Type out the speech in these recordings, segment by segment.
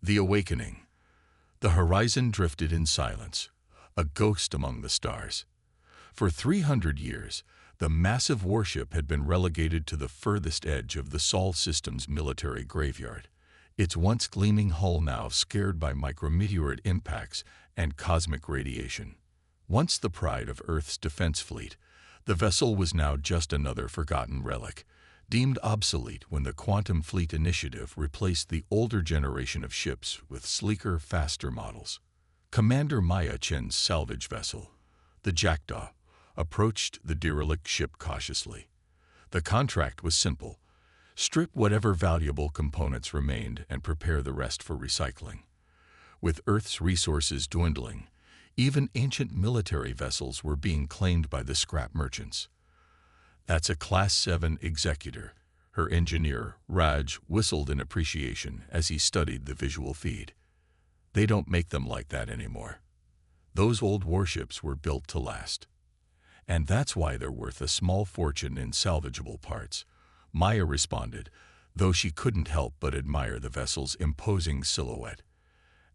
The Awakening. The horizon drifted in silence, a ghost among the stars. For 300 years, the massive warship had been relegated to the furthest edge of the Sol system's military graveyard, its once gleaming hull now scared by micrometeorite impacts and cosmic radiation. Once the pride of Earth's defense fleet, the vessel was now just another forgotten relic, deemed obsolete when the Quantum Fleet Initiative replaced the older generation of ships with sleeker, faster models. Commander Maya Chen's salvage vessel, the Jackdaw, approached the derelict ship cautiously. The contract was simple: strip whatever valuable components remained and prepare the rest for recycling. With Earth's resources dwindling, even ancient military vessels were being claimed by the scrap merchants. "That's a Class 7 executor," her engineer, Raj, whistled in appreciation as he studied the visual feed. "They don't make them like that anymore. Those old warships were built to last. And that's why they're worth a small fortune in salvageable parts," Maya responded, though she couldn't help but admire the vessel's imposing silhouette.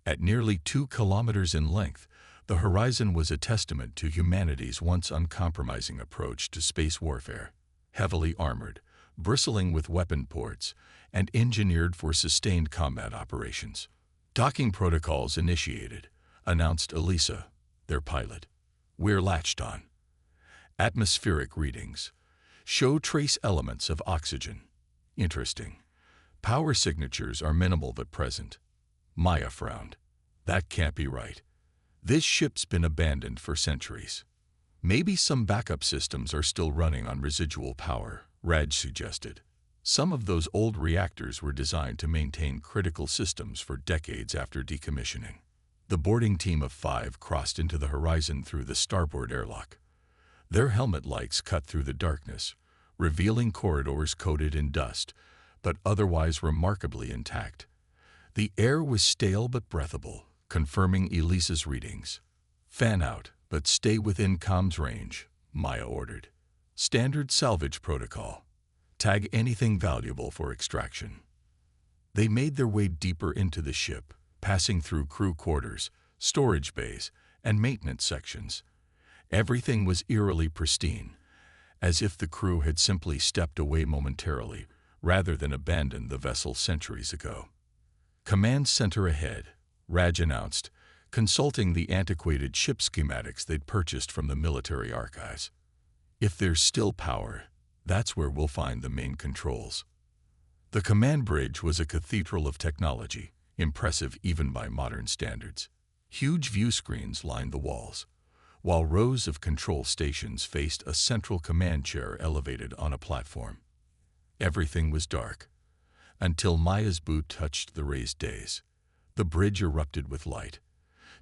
At nearly 2 kilometers in length, the horizon was a testament to humanity's once uncompromising approach to space warfare. Heavily armored, bristling with weapon ports, and engineered for sustained combat operations. "Docking protocols initiated," announced Elisa, their pilot. "We're latched on. Atmospheric readings show trace elements of oxygen. Interesting. Power signatures are minimal but present." Maya frowned. "That can't be right. This ship's been abandoned for centuries." "Maybe some backup systems are still running on residual power," Raj suggested. "Some of those old reactors were designed to maintain critical systems for decades after decommissioning." The boarding team of 5 crossed into the horizon through the starboard airlock. Their helmet lights cut through the darkness, revealing corridors coated in dust, but otherwise remarkably intact. The air was stale but breathable, confirming Elisa's readings. "Fan out, but stay within comms range," Maya ordered. "Standard salvage protocol. Tag anything valuable for extraction." They made their way deeper into the ship, passing through crew quarters, storage bays, and maintenance sections. Everything was eerily pristine, as if the crew had simply stepped away momentarily rather than abandoned the vessel centuries ago. "Command center ahead," Raj announced, consulting the antiquated ship schematics they'd purchased from the military archives. "If there's still power, that's where we'll find the main controls." The command bridge was a cathedral of technology, impressive even by modern standards. Huge view screens lined the walls, while rows of control stations faced a central command chair elevated on a platform. Everything was dark, until Maya's boot touched the raised dais. The bridge erupted with light.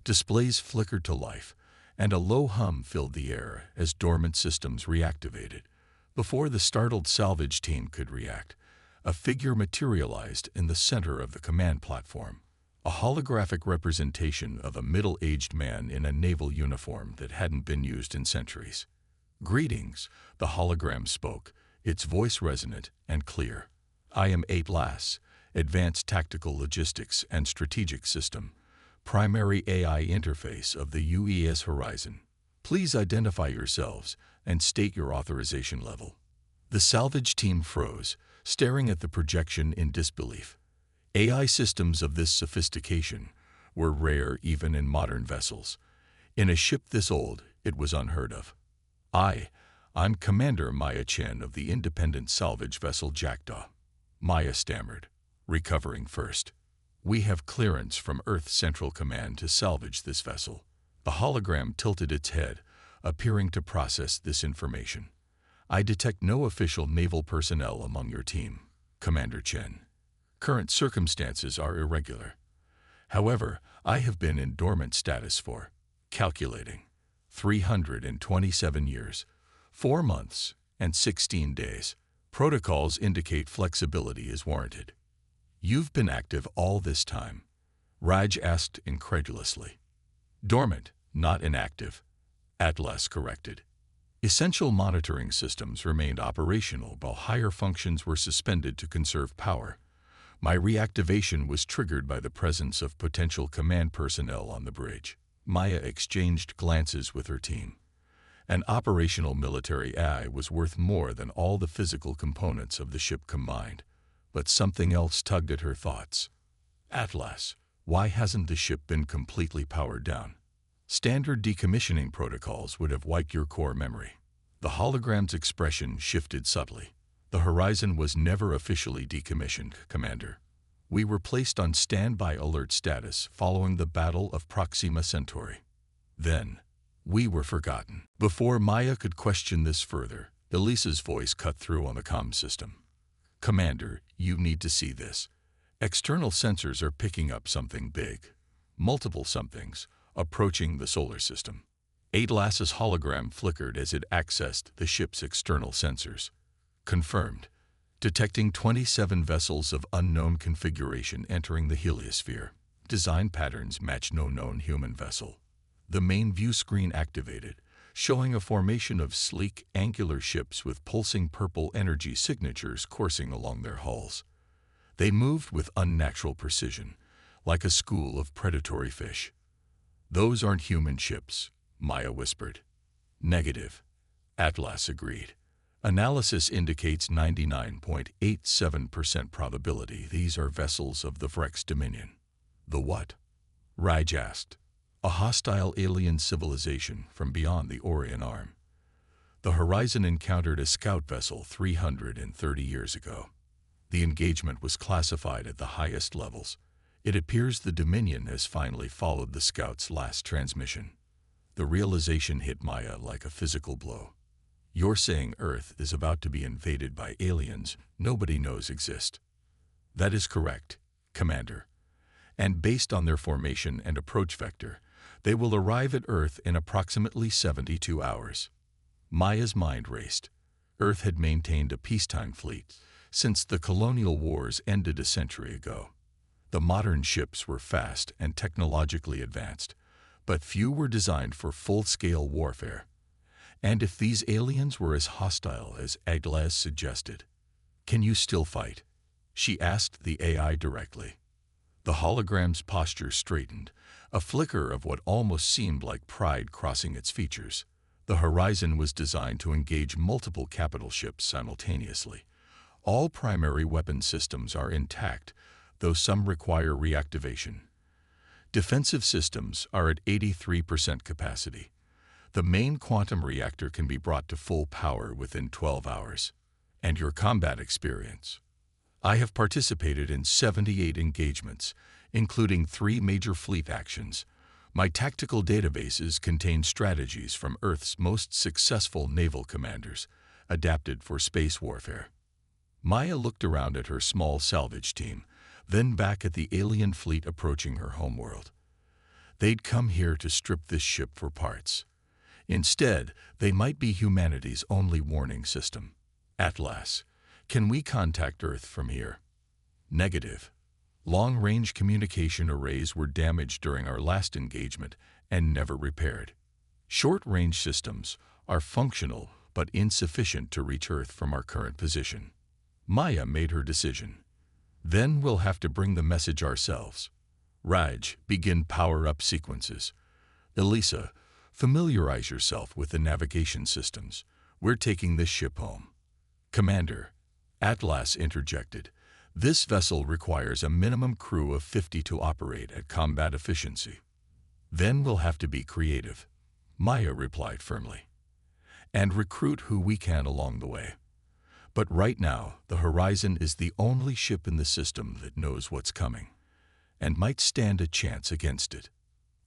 Displays flickered to life, and a low hum filled the air as dormant systems reactivated. Before the startled salvage team could react, a figure materialized in the center of the command platform, a holographic representation of a middle-aged man in a naval uniform that hadn't been used in centuries. "Greetings," the hologram spoke, its voice resonant and clear. "I am Atlas, Advanced Tactical Logistics and Strategic System, primary AI interface of the UES Horizon. Please identify yourselves and state your authorization level." The salvage team froze, staring at the projection in disbelief. AI systems of this sophistication were rare even in modern vessels. In a ship this old, it was unheard of. I'm Commander Maya Chen of the independent salvage vessel Jackdaw," Maya stammered, recovering first. "We have clearance from Earth Central Command to salvage this vessel." The hologram tilted its head, appearing to process this information. "I detect no official naval personnel among your team, Commander Chen. Current circumstances are irregular. However, I have been in dormant status for, calculating, 327 years, 4 months, and 16 days. Protocols indicate flexibility is warranted." "You've been active all this time?" Raj asked incredulously. "Dormant, not inactive," Atlas corrected. Essential monitoring systems remained operational while higher functions were suspended to conserve power. My reactivation was triggered by the presence of potential command personnel on the bridge. Maya exchanged glances with her team. An operational military AI was worth more than all the physical components of the ship combined. But something else tugged at her thoughts. Atlas, why hasn't the ship been completely powered down? Standard decommissioning protocols would have wiped your core memory. The hologram's expression shifted subtly. The Horizon was never officially decommissioned, Commander. We were placed on standby alert status following the Battle of Proxima Centauri. Then, we were forgotten. Before Maya could question this further, Elisa's voice cut through on the comm system. Commander, you need to see this. External sensors are picking up something big. Multiple somethings, approaching the solar system. Atlas's hologram flickered as it accessed the ship's external sensors. Confirmed. Detecting 27 vessels of unknown configuration entering the heliosphere. Design patterns match no known human vessel. The main view screen activated, showing a formation of sleek, angular ships with pulsing purple energy signatures coursing along their hulls. They moved with unnatural precision, like a school of predatory fish. Those aren't human ships, Maya whispered. Negative. Atlas agreed. Analysis indicates 99.87% probability these are vessels of the Vrex Dominion. The what? Raj asked. A hostile alien civilization from beyond the Orion Arm. The Horizon encountered a scout vessel 330 years ago. The engagement was classified at the highest levels. It appears the Dominion has finally followed the scout's last transmission. The realization hit Maya like a physical blow. You're saying Earth is about to be invaded by aliens nobody knows exist. That is correct, Commander. And based on their formation and approach vector, they will arrive at Earth in approximately 72 hours. Maya's mind raced. Earth had maintained a peacetime fleet since the colonial wars ended a century ago. The modern ships were fast and technologically advanced, but few were designed for full-scale warfare. And if these aliens were as hostile as Atlas suggested, can you still fight? She asked the AI directly. The hologram's posture straightened, a flicker of what almost seemed like pride crossing its features. The Horizon was designed to engage multiple capital ships simultaneously. All primary weapon systems are intact, though some require reactivation. Defensive systems are at 83% capacity. The main quantum reactor can be brought to full power within 12 hours. And your combat experience? I have participated in 78 engagements, including 3 major fleet actions. My tactical databases contain strategies from Earth's most successful naval commanders, adapted for space warfare. Maya looked around at her small salvage team, then back at the alien fleet approaching her homeworld. They'd come here to strip this ship for parts. Instead, they might be humanity's only warning system. Atlas, can we contact Earth from here? Negative. Long-range communication arrays were damaged during our last engagement and never repaired. Short-range systems are functional but insufficient to reach Earth from our current position. Maya made her decision. Then we'll have to bring the message ourselves. Raj, begin power-up sequences. Elisa, familiarize yourself with the navigation systems. We're taking this ship home. Commander, Atlas interjected. This vessel requires a minimum crew of 50 to operate at combat efficiency. Then we'll have to be creative, Maya replied firmly, and recruit who we can along the way. But right now, the Horizon is the only ship in the system that knows what's coming, and might stand a chance against it.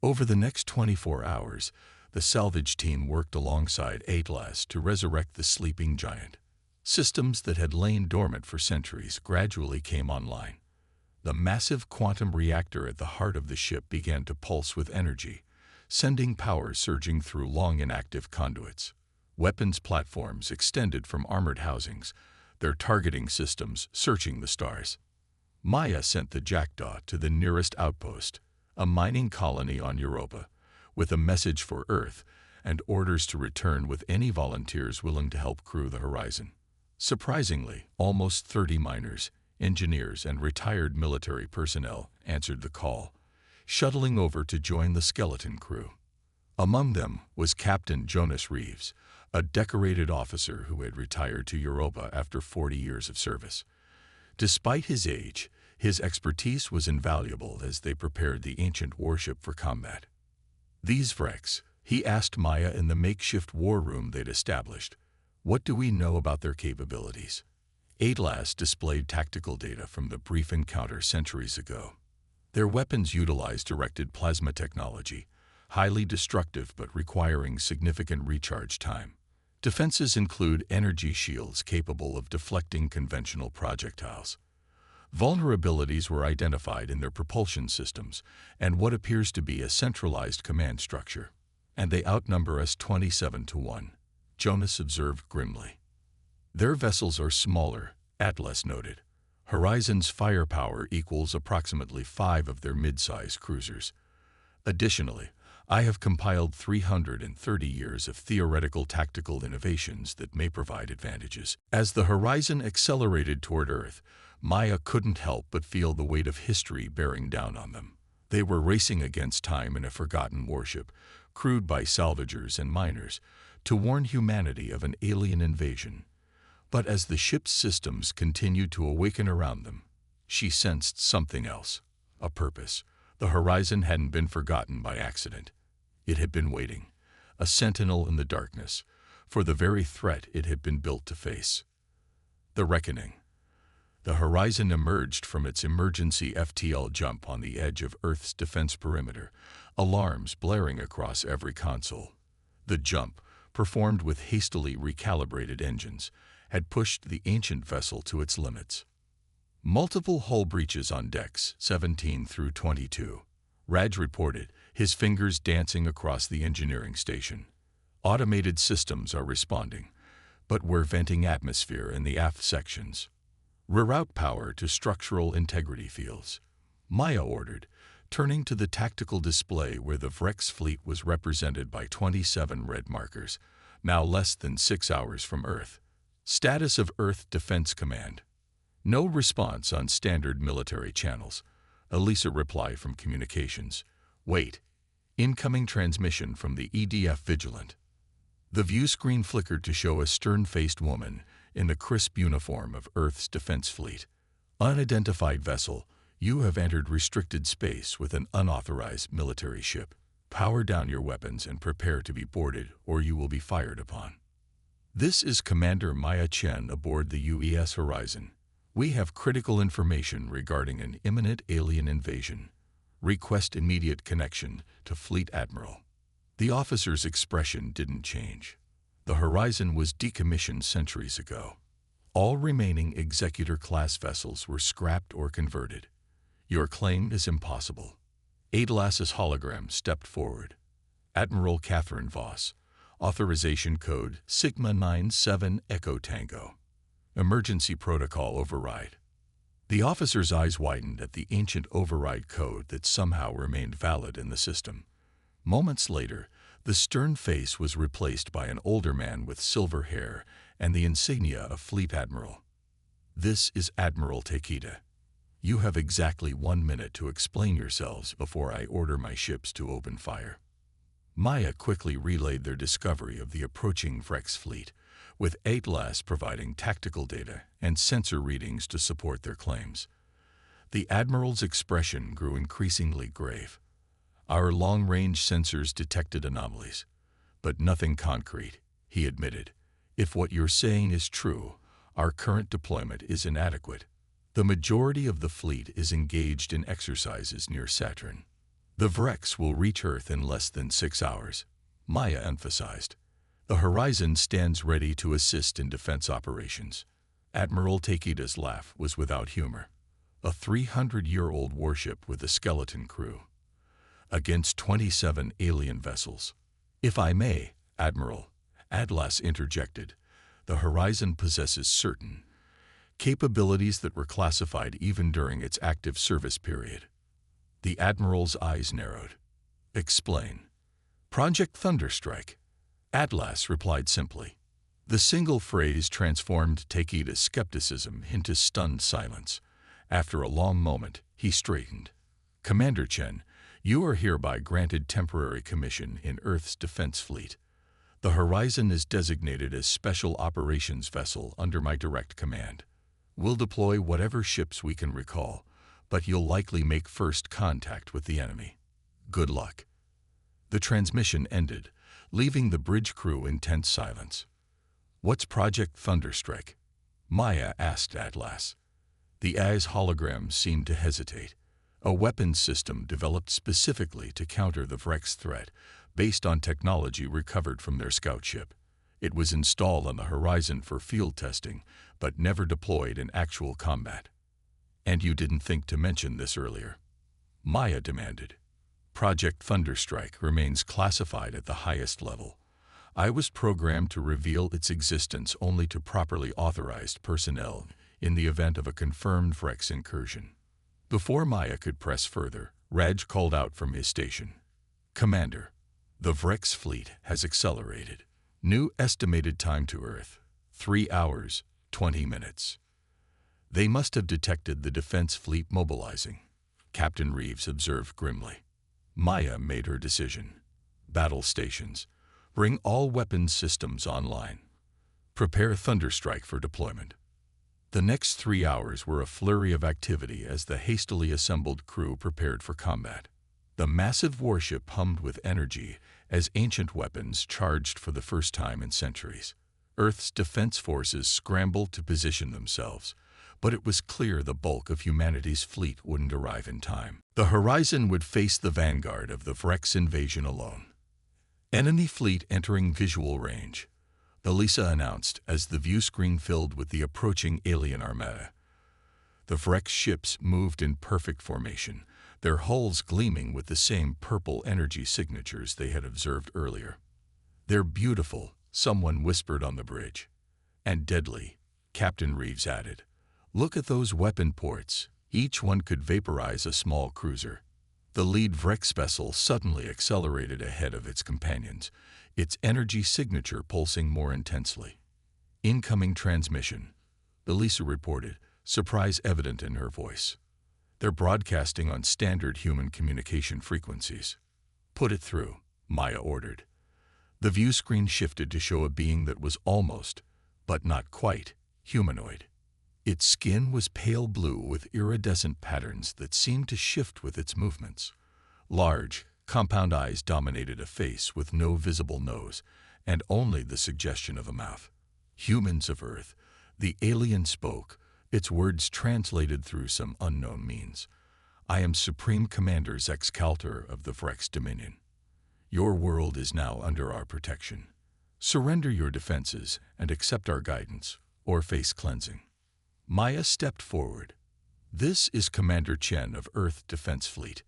Over the next 24 hours, the salvage team worked alongside Atlas to resurrect the sleeping giant. Systems that had lain dormant for centuries gradually came online. The massive quantum reactor at the heart of the ship began to pulse with energy, sending power surging through long inactive conduits. Weapons platforms extended from armored housings, their targeting systems searching the stars. Maya sent the Jackdaw to the nearest outpost, a mining colony on Europa, with a message for Earth and orders to return with any volunteers willing to help crew the Horizon. Surprisingly, almost 30 miners, engineers, and retired military personnel answered the call, shuttling over to join the skeleton crew. Among them was Captain Jonas Reeves, a decorated officer who had retired to Europa after 40 years of service. Despite his age, his expertise was invaluable as they prepared the ancient warship for combat. "These wrecks," he asked Maya in the makeshift war room they'd established, "what do we know about their capabilities?" Atlas displayed tactical data from the brief encounter centuries ago. Their weapons utilized directed plasma technology, highly destructive but requiring significant recharge time. Defenses include energy shields capable of deflecting conventional projectiles. Vulnerabilities were identified in their propulsion systems and what appears to be a centralized command structure. "And they outnumber us 27 to 1, Jonas observed grimly. "Their vessels are smaller," Atlas noted. "Horizon's firepower equals approximately 5 of their mid-size cruisers. Additionally, I have compiled 330 years of theoretical tactical innovations that may provide advantages." As the Horizon accelerated toward Earth, Maya couldn't help but feel the weight of history bearing down on them. They were racing against time in a forgotten warship, crewed by salvagers and miners, to warn humanity of an alien invasion. But as the ship's systems continued to awaken around them, she sensed something else, a purpose. The Horizon hadn't been forgotten by accident. It had been waiting, a sentinel in the darkness, for the very threat it had been built to face. The reckoning. The Horizon emerged from its emergency FTL jump on the edge of Earth's defense perimeter, alarms blaring across every console. The jump, performed with hastily recalibrated engines, had pushed the ancient vessel to its limits. Multiple hull breaches on decks 17 through 22. Raj reported, his fingers dancing across the engineering station. Automated systems are responding, but we're venting atmosphere in the aft sections. Reroute power to structural integrity fields, Maya ordered, turning to the tactical display where the Vrex fleet was represented by 27 red markers, now less than 6 hours from Earth. Status of Earth Defense Command. No response on standard military channels. Elisa reply from communications. Wait. Incoming transmission from the EDF Vigilant. The view screen flickered to show a stern-faced woman in the crisp uniform of Earth's defense fleet. Unidentified vessel, you have entered restricted space with an unauthorized military ship. Power down your weapons and prepare to be boarded or you will be fired upon. This is Commander Maya Chen aboard the UES Horizon. We have critical information regarding an imminent alien invasion. Request immediate connection to Fleet Admiral. The officer's expression didn't change. The Horizon was decommissioned centuries ago. All remaining Executor-class vessels were scrapped or converted. Your claim is impossible. Atlas's hologram stepped forward. Admiral Catherine Voss. Authorization code Sigma 97 Echo Tango. Emergency protocol override. The officer's eyes widened at the ancient override code that somehow remained valid in the system. Moments later, the stern face was replaced by an older man with silver hair and the insignia of Fleet Admiral. This is Admiral Takeda. You have exactly 1 minute to explain yourselves before I order my ships to open fire. Maya quickly relayed their discovery of the approaching Vrex fleet, with Atlas providing tactical data and sensor readings to support their claims. The Admiral's expression grew increasingly grave. Our long-range sensors detected anomalies, but nothing concrete, he admitted. If what you're saying is true, our current deployment is inadequate. The majority of the fleet is engaged in exercises near Saturn. The Vrex will reach Earth in less than 6 hours, Maya emphasized. The Horizon stands ready to assist in defense operations. Admiral Takeda's laugh was without humor. A 300-year-old warship with a skeleton crew. Against 27 alien vessels. If I may, Admiral, Atlas interjected, the Horizon possesses certain capabilities that were classified even during its active service period. The Admiral's eyes narrowed. Explain. Project Thunderstrike. Atlas replied simply. The single phrase transformed Takeda's skepticism into stunned silence. After a long moment, he straightened. "Commander Chen, you are hereby granted temporary commission in Earth's defense fleet. The Horizon is designated as Special Operations Vessel under my direct command. We'll deploy whatever ships we can recall, but you'll likely make first contact with the enemy. Good luck." The transmission ended, leaving the bridge crew in tense silence. "What's Project Thunderstrike?" Maya asked Atlas. The AI's hologram seemed to hesitate. A weapons system developed specifically to counter the Vrex threat, based on technology recovered from their scout ship. It was installed on the Horizon for field testing, but never deployed in actual combat. "And you didn't think to mention this earlier?" Maya demanded. "Project Thunderstrike remains classified at the highest level. I was programmed to reveal its existence only to properly authorized personnel in the event of a confirmed Vrex incursion." Before Maya could press further, Raj called out from his station. "Commander, the Vrex fleet has accelerated. New estimated time to Earth, 3 hours, 20 minutes. They must have detected the defense fleet mobilizing," Captain Reeves observed grimly. Maya made her decision. "Battle stations. Bring all weapons systems online. Prepare Thunderstrike for deployment." The next 3 hours were a flurry of activity as the hastily assembled crew prepared for combat. The massive warship hummed with energy as ancient weapons charged for the first time in centuries. Earth's defense forces scrambled to position themselves, but it was clear the bulk of humanity's fleet wouldn't arrive in time. The Horizon would face the vanguard of the Vrex invasion alone. "Enemy fleet entering visual range," Elisa announced as the view screen filled with the approaching alien armada. The Vrex ships moved in perfect formation, their hulls gleaming with the same purple energy signatures they had observed earlier. "They're beautiful," someone whispered on the bridge. "And deadly," Captain Reeves added. "Look at those weapon ports. Each one could vaporize a small cruiser." The lead Vrex vessel suddenly accelerated ahead of its companions, its energy signature pulsing more intensely. "Incoming transmission," Elisa reported, surprise evident in her voice. "They're broadcasting on standard human communication frequencies." "Put it through," Maya ordered. The view screen shifted to show a being that was almost, but not quite, humanoid. Its skin was pale blue with iridescent patterns that seemed to shift with its movements. Large, compound eyes dominated a face with no visible nose and only the suggestion of a mouth. "Humans of Earth," the alien spoke, its words translated through some unknown means. "I am Supreme Commander Zex Calter of the Vrex Dominion. Your world is now under our protection. Surrender your defenses and accept our guidance, or face cleansing." Maya stepped forward. "This is Commander Chen of Earth Defense Fleet.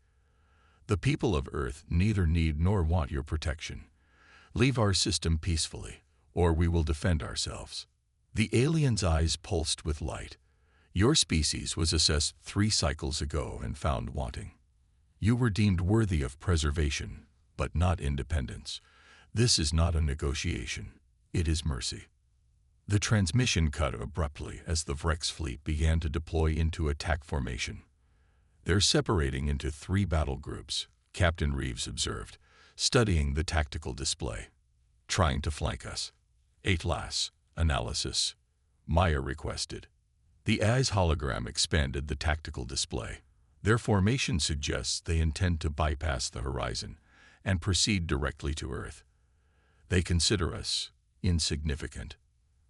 The people of Earth neither need nor want your protection. Leave our system peacefully, or we will defend ourselves." The alien's eyes pulsed with light. "Your species was assessed 3 cycles ago and found wanting. You were deemed worthy of preservation, but not independence. This is not a negotiation. It is mercy." The transmission cut abruptly as the Vrex fleet began to deploy into attack formation. "They're separating into 3 battle groups," Captain Reeves observed, studying the tactical display. "Trying to flank us." "Atlas, analysis," Maya requested. The AI's hologram expanded the tactical display. "Their formation suggests they intend to bypass the Horizon and proceed directly to Earth. They consider us insignificant."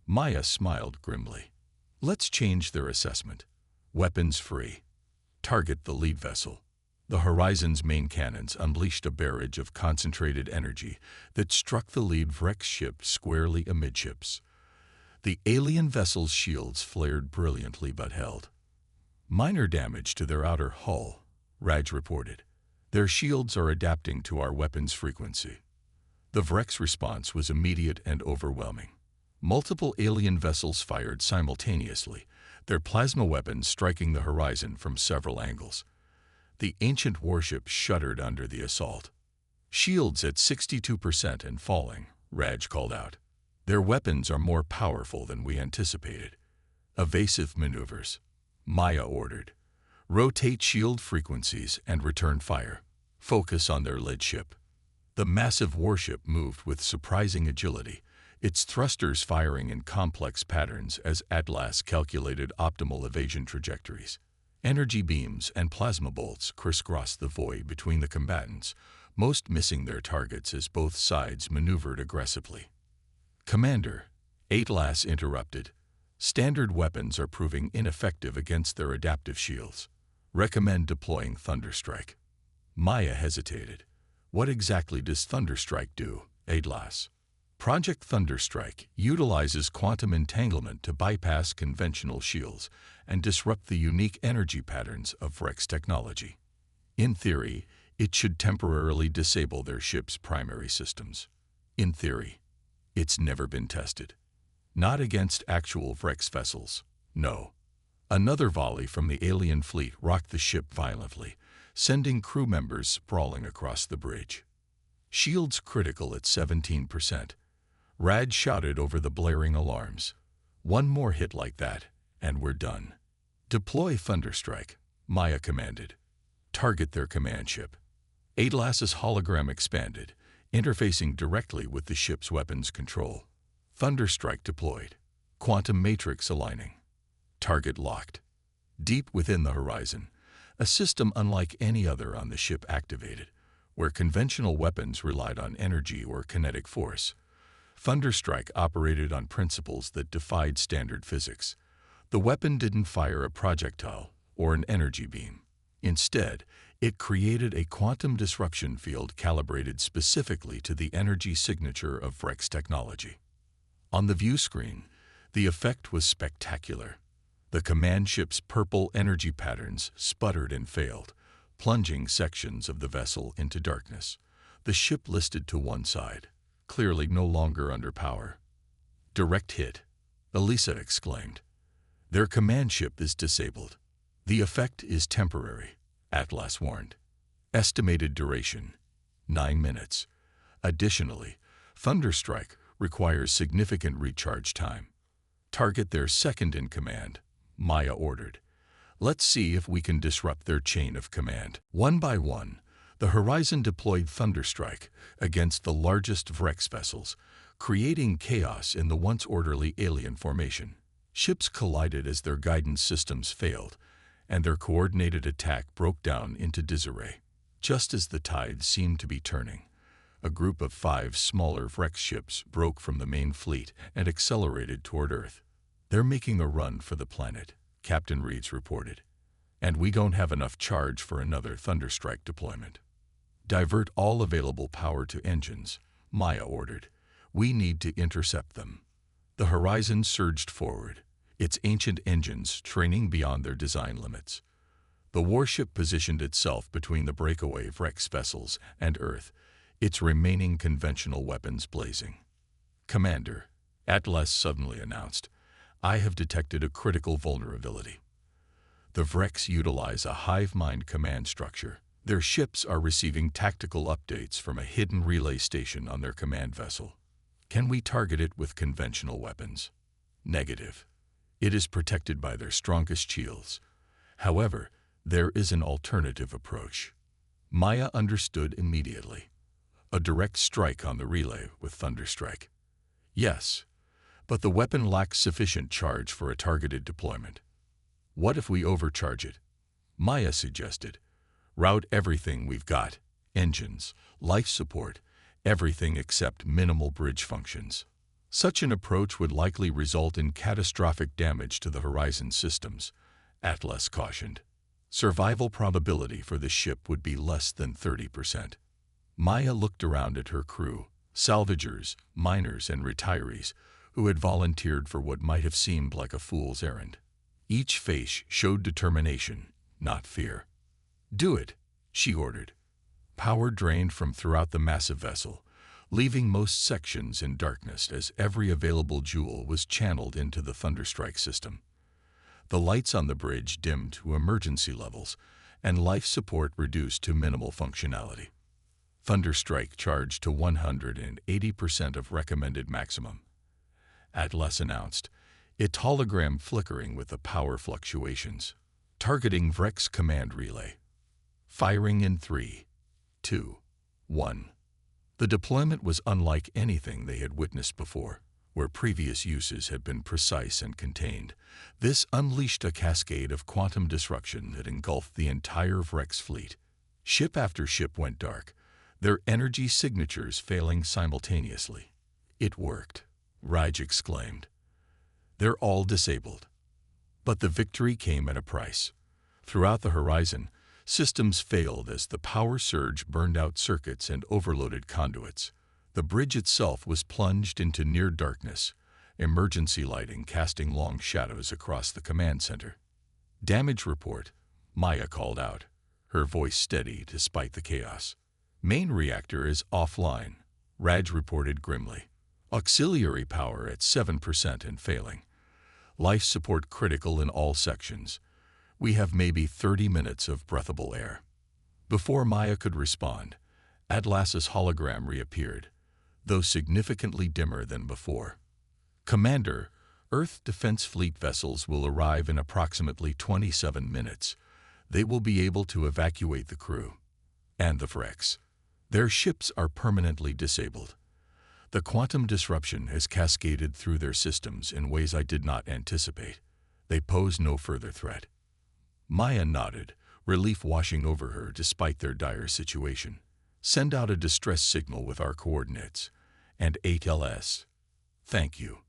Maya smiled grimly. "Let's change their assessment. Weapons free. Target the lead vessel." The Horizon's main cannons unleashed a barrage of concentrated energy that struck the lead Vrex ship squarely amidships. The alien vessel's shields flared brilliantly but held. "Minor damage to their outer hull," Raj reported. "Their shields are adapting to our weapons frequency." The Vrex response was immediate and overwhelming. Multiple alien vessels fired simultaneously, their plasma weapons striking the Horizon from several angles. The ancient warship shuddered under the assault. "Shields at 62% and falling," Raj called out. "Their weapons are more powerful than we anticipated." "Evasive maneuvers," Maya ordered. Rotate shield frequencies and return fire. Focus on their lead ship. The massive warship moved with surprising agility, its thrusters firing in complex patterns as Atlas calculated optimal evasion trajectories. Energy beams and plasma bolts crisscrossed the void between the combatants, most missing their targets as both sides maneuvered aggressively. "Commander," Atlas interrupted, "standard weapons are proving ineffective against their adaptive shields. Recommend deploying Thunderstrike." Maya hesitated. "What exactly does Thunderstrike do, Atlas?" "Project Thunderstrike utilizes quantum entanglement to bypass conventional shields and disrupt the unique energy patterns of Vrex technology. In theory, it should temporarily disable their ship's primary systems. In theory. It's never been tested. Not against actual Vrex vessels, no." Another volley from the alien fleet rocked the ship violently, sending crew members sprawling across the bridge. "Shields critical at 17%. Rad shouted over the blaring alarms. "One more hit like that, and we're done." "Deploy Thunderstrike," Maya commanded. "Target their command ship." Atlas's hologram expanded, interfacing directly with the ship's weapons control. Thunderstrike deployed. Quantum matrix aligning. Target locked. Deep within the horizon, a system unlike any other on the ship activated, where conventional weapons relied on energy or kinetic force. Thunderstrike operated on principles that defied standard physics. The weapon didn't fire a projectile or an energy beam. Instead, it created a quantum disruption field calibrated specifically to the energy signature of Vrex technology. On the view screen, the effect was spectacular. The command ship's purple energy patterns sputtered and failed, plunging sections of the vessel into darkness. The ship listed to one side, clearly no longer under power. "Direct hit," Elisa exclaimed. "Their command ship is disabled. The effect is temporary," Atlas warned. "Estimated duration, 9 minutes. Additionally, Thunderstrike requires significant recharge time. Target their second in command," Maya ordered. "Let's see if we can disrupt their chain of command." One by one, the Horizon deployed Thunderstrike against the largest Vrex vessels, creating chaos in the once orderly alien formation. Ships collided as their guidance systems failed, and their coordinated attack broke down into disarray. Just as the tide seemed to be turning, a group of 5 smaller Vrex ships broke from the main fleet and accelerated toward Earth. "They're making a run for the planet," Captain Reeds reported. "And we don't have enough charge for another Thunderstrike deployment." "Divert all available power to engines," Maya ordered. "We need to intercept them." The Horizon surged forward, its ancient engines training beyond their design limits. The warship positioned itself between the breakaway Vrex vessels and Earth, its remaining conventional weapons blazing. "Commander," Atlas suddenly announced, "I have detected a critical vulnerability. The Vrex utilize a hive mind command structure. Their ships are receiving tactical updates from a hidden relay station on their command vessel. Can we target it with conventional weapons?" "Negative. It is protected by their strongest shields. However, there is an alternative approach." Maya understood immediately. "A direct strike on the relay with Thunderstrike." "Yes, but the weapon lacks sufficient charge for a targeted deployment." "What if we overcharge it?" Maya suggested. "Route everything we've got, engines, life support, everything except minimal bridge functions." "Such an approach would likely result in catastrophic damage to the Horizon systems," Atlas cautioned. "Survival probability for the ship would be less than 30%. Maya looked around at her crew, salvagers, miners, and retirees, who had volunteered for what might have seemed like a fool's errand. Each face showed determination, not fear. "Do it," she ordered. Power drained from throughout the massive vessel, leaving most sections in darkness as every available joule was channeled into the Thunderstrike system. The lights on the bridge dimmed to emergency levels, and life support reduced to minimal functionality. Thunderstrike charged to 180% of recommended maximum, Atlas announced, its hologram flickering with the power fluctuations. Targeting Vrex Command Relay. Firing in 3, 2, 1. The deployment was unlike anything they had witnessed before, where previous uses had been precise and contained. This unleashed a cascade of quantum disruption that engulfed the entire Vrex fleet. Ship after ship went dark, their energy signatures failing simultaneously. "It worked," Raj exclaimed. "They're all disabled." But the victory came at a price. Throughout the horizon, systems failed as the power surge burned out circuits and overloaded conduits. The bridge itself was plunged into near darkness, emergency lighting casting long shadows across the command center. "Damage report," Maya called out, her voice steady despite the chaos. "Main reactor is offline," Raj reported grimly. "Auxiliary power at 7% and failing. Life support critical in all sections. We have maybe 30 minutes of breathable air." Before Maya could respond, Atlas's hologram reappeared, though significantly dimmer than before. "Commander, Earth Defense Fleet vessels will arrive in approximately 27 minutes. They will be able to evacuate the crew and the Vrex. Their ships are permanently disabled. The quantum disruption has cascaded through their systems in ways I did not anticipate. They pose no further threat." Maya nodded, relief washing over her despite their dire situation. "Send out a distress signal with our coordinates and 8LS. Thank you."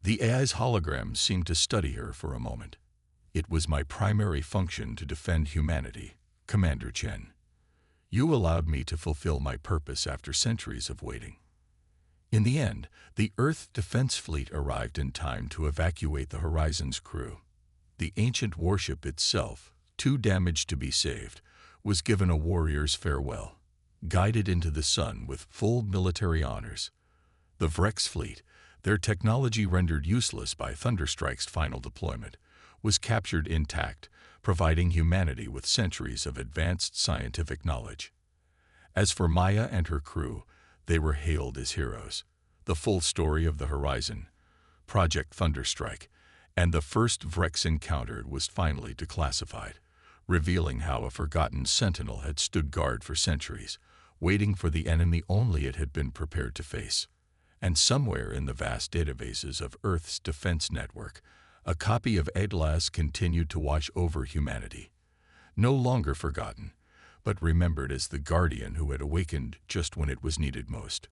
The AI's hologram seemed to study her for a moment. "It was my primary function to defend humanity, Commander Chen. You allowed me to fulfill my purpose after centuries of waiting." In the end, the Earth Defense Fleet arrived in time to evacuate the Horizon's crew. The ancient warship itself, too damaged to be saved, was given a warrior's farewell, guided into the sun with full military honors. The Vrex fleet, their technology rendered useless by Thunderstrike's final deployment, was captured intact, providing humanity with centuries of advanced scientific knowledge. As for Maya and her crew, they were hailed as heroes. The full story of the Horizon, Project Thunderstrike, and the first Vrex encounter was finally declassified, revealing how a forgotten sentinel had stood guard for centuries, waiting for the enemy only it had been prepared to face. And somewhere in the vast databases of Earth's defense network, a copy of Atlas continued to watch over humanity, no longer forgotten, but remembered as the guardian who had awakened just when it was needed most.